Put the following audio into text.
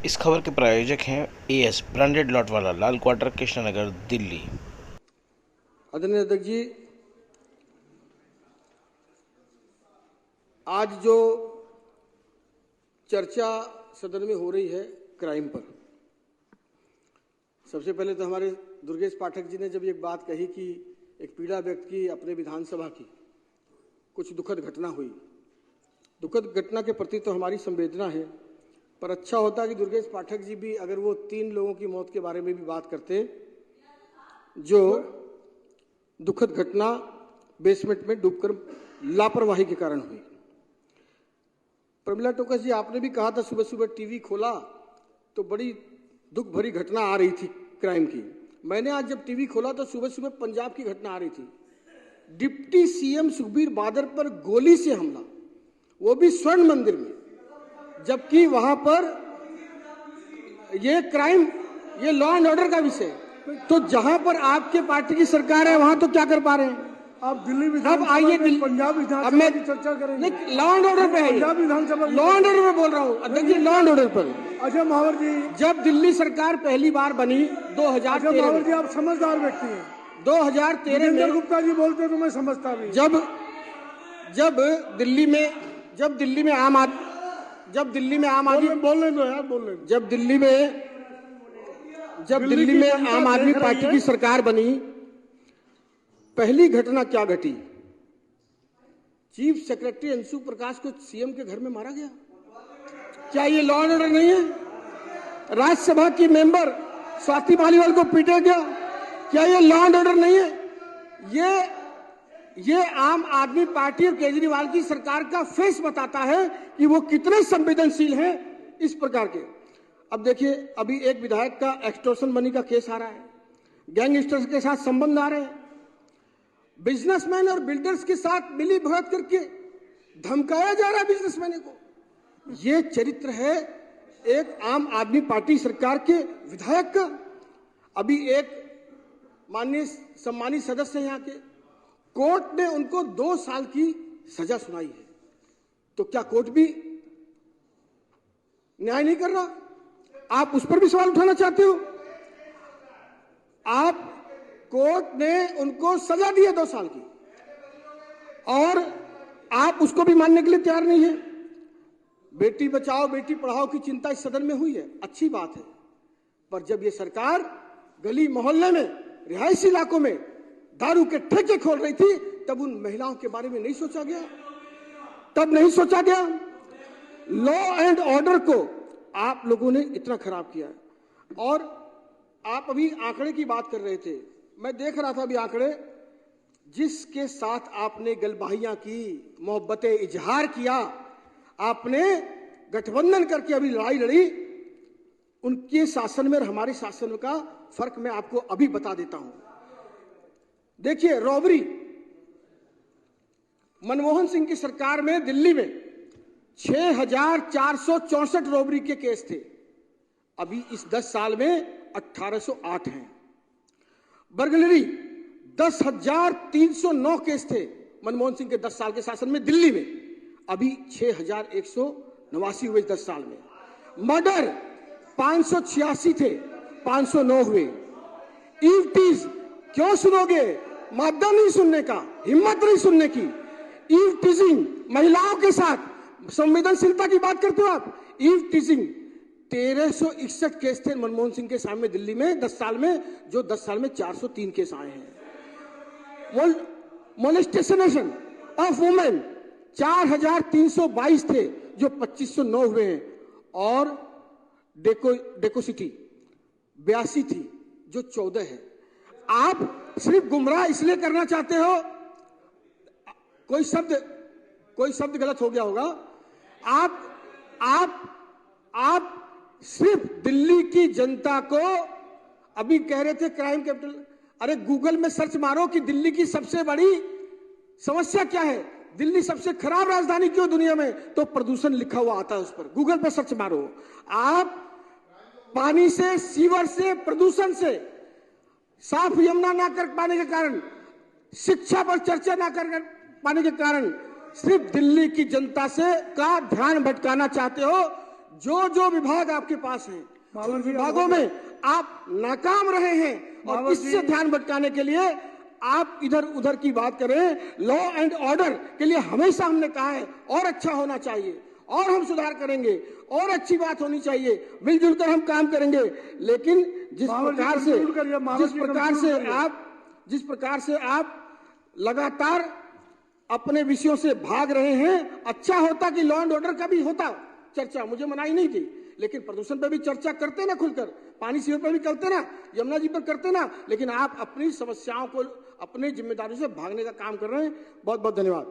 इस खबर के प्रायोजक हैं एएस ब्रांडेड लॉट वाला, लाल क्वार्टर, कृष्णनगर, दिल्ली। आदरणीय अध्यक्ष जी, आज जो चर्चा सदन में हो रही है क्राइम पर, सबसे पहले तो हमारे दुर्गेश पाठक जी ने जब एक बात कही कि एक पीड़ा व्यक्त की अपने विधानसभा की, कुछ दुखद घटना हुई। दुखद घटना के प्रति तो हमारी संवेदना है, पर अच्छा होता कि दुर्गेश पाठक जी भी अगर वो 3 लोगों की मौत के बारे में भी बात करते जो दुखद घटना बेसमेंट में डूबकर लापरवाही के कारण हुई। प्रमिला टोकस जी, आपने भी कहा था सुबह सुबह टीवी खोला तो बड़ी दुख भरी घटना आ रही थी क्राइम की। मैंने आज जब टीवी खोला तो सुबह सुबह पंजाब की घटना आ रही थी। डिप्टी सीएम सुखबीर बादल पर गोली से हमला, वो भी स्वर्ण मंदिर में, जबकि वहां पर ये क्राइम, ये लॉ एंड ऑर्डर का विषय। तो जहां पर आपके पार्टी की सरकार है वहां तो क्या कर पा रहे हैं आप? दिल्ली विधानसभा में पंजाब विधानसभा की चर्चा करेंगे। लॉ एंड ऑर्डर पे है, पंजाब विधानसभा लॉ एंड ऑर्डर में बोल रहा हूँ अध्यक्ष जी, लॉ एंड ऑर्डर पर। अजय महावर जी, जब दिल्ली सरकार पहली बार बनी 2013 अजय महावर जी, आप समझदार व्यक्ति हैं। 2013 में गुप्ता जी बोलते तो मैं समझता भी। जब दिल्ली में आम आदमी बोलने दो यार, बोलने दो। जब दिल्ली में आम आदमी पार्टी की सरकार बनी, पहली घटना क्या घटी? चीफ सेक्रेटरी अंशु प्रकाश को सीएम के घर में मारा गया। क्या ये लॉ एंड ऑर्डर नहीं है? राज्यसभा की मेंबर स्वाति मालीवाल को पीटा गया, क्या ये लॉ एंड ऑर्डर नहीं है? ये आम आदमी पार्टी और केजरीवाल की सरकार का फेस बताता है कि वो कितने संवेदनशील हैं इस प्रकार के। अब देखिए, अभी एक विधायक का एक्सटॉर्शन मनी का केस आ रहा है, गैंगस्टर्स के साथ संबंध आ रहे हैं, बिजनेसमैन और बिल्डर्स के साथ मिली भगत करके धमकाया जा रहा है बिजनेसमैन को। ये चरित्र है एक आम आदमी पार्टी सरकार के विधायक का। अभी एक माननीय सम्मानित सदस्य यहाँ के, कोर्ट ने उनको 2 साल की सजा सुनाई है, तो क्या कोर्ट भी न्याय नहीं कर रहा? आप उस पर भी सवाल उठाना चाहते हो? कोर्ट ने उनको सजा दी है 2 साल की, और आप उसको भी मानने के लिए तैयार नहीं है। बेटी बचाओ बेटी पढ़ाओ की चिंता इस सदन में हुई है, अच्छी बात है, पर जब ये सरकार गली मोहल्ले में, रिहायशी इलाकों में दारू के ठेके खोल रही थी, तब उन महिलाओं के बारे में नहीं सोचा गया? तब नहीं सोचा गया? लॉ एंड ऑर्डर को आप लोगों ने इतना खराब किया है। और आप अभी आंकड़े की बात कर रहे थे, मैं देख रहा था अभी आंकड़े, जिसके साथ आपने गलबाहियां की, मोहब्बतें इजहार किया, आपने गठबंधन करके अभी लड़ाई लड़ी, उनके शासन में और हमारे शासन का फर्क मैं आपको अभी बता देता हूं। देखिए, रॉबरी, मनमोहन सिंह की सरकार में दिल्ली में 6464 रॉबरी के केस थे, अभी इस 10 साल में 1808 हैं। बर्गलरी 10,309 केस थे मनमोहन सिंह के 10 साल के शासन में दिल्ली में, अभी 6,189 हुए 10 साल में। मर्डर 586 थे, 509 हुए। ईवटीज, क्यों सुनोगे? मादा नहीं सुनने का, हिम्मत नहीं सुनने की। ईव टीजिंग, महिलाओं के साथ संवेदनशीलता की बात करते हो आप। ईव टीजिंग 1361 केस थे मनमोहन सिंह के सामने दिल्ली में 10 साल में, जो 10 साल में 403 केस आए हैं। मोलेस्टेशन ऑफ वुमेन 4322 थे, जो 2509 हुए हैं। और डेकोसिटी 82 थी, जो 14 है। आप सिर्फ गुमराह इसलिए करना चाहते हो, कोई शब्द गलत हो गया होगा। आप सिर्फ दिल्ली की जनता को, अभी कह रहे थे क्राइम कैपिटल, अरे गूगल में सर्च मारो कि दिल्ली की सबसे बड़ी समस्या क्या है, दिल्ली सबसे खराब राजधानी क्यों दुनिया में, तो प्रदूषण लिखा हुआ आता है उस पर, गूगल पर सर्च मारो। आप पानी से, सीवर से, प्रदूषण से, साफ यमुना ना कर पाने के कारण, शिक्षा पर चर्चा ना कर पाने के कारण सिर्फ दिल्ली की जनता से का ध्यान भटकाना चाहते हो। जो जो विभाग आपके पास हैं, उन विभागों में आप नाकाम रहे हैं और इससे ध्यान भटकाने के लिए आप इधर उधर की बात करें। लॉ एंड ऑर्डर के लिए हमेशा हमने कहा है और अच्छा होना चाहिए और हम सुधार करेंगे और अच्छी बात होनी चाहिए, मिलजुल कर हम काम करेंगे। लेकिन जिस प्रकार से आप लगातार अपने विषयों से भाग रहे हैं, अच्छा होता कि लॉ एंड ऑर्डर का भी होता चर्चा, मुझे मनाही नहीं थी, लेकिन प्रदूषण पे भी चर्चा करते ना खुलकर, पानी सीवर पे भी करते ना, यमुना जी पर करते ना। लेकिन आप अपनी समस्याओं को अपनी जिम्मेदारी से भागने का काम कर रहे हैं। बहुत बहुत धन्यवाद।